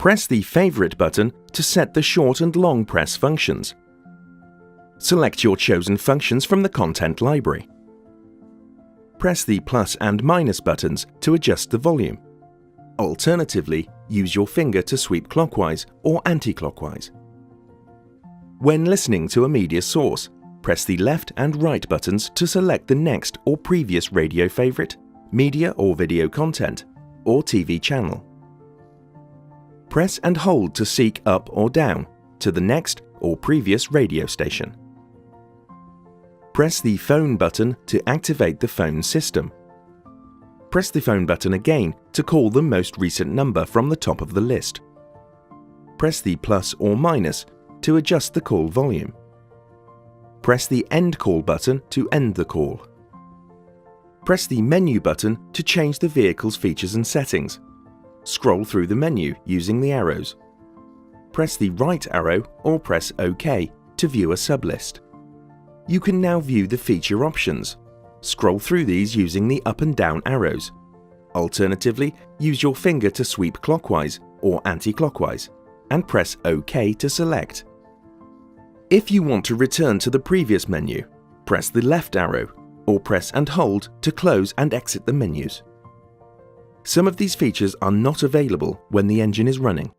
Press the Favorite button to set the short and long press functions. Select your chosen functions from the content library. Press the plus and minus buttons to adjust the volume. Alternatively, use your finger to sweep clockwise or anti-clockwise. When listening to a media source, press the left and right buttons to select the next or previous radio favorite, media or video content, or TV channel. Press and hold to seek up or down to the next or previous radio station. Press the phone button to activate the phone system. Press the phone button again to call the most recent number from the top of the list. Press the plus or minus to adjust the call volume. Press the End Call button to end the call. Press the Menu button to change the vehicle's features and settings. Scroll through the menu using the arrows. Press the right arrow or press OK to view a sublist. You can now view the feature options. Scroll through these using the up and down arrows. Alternatively, use your finger to sweep clockwise or anti-clockwise and press OK to select. If you want to return to the previous menu, press the left arrow or press and hold to close and exit the menus. Some of these features are not available when the engine is running.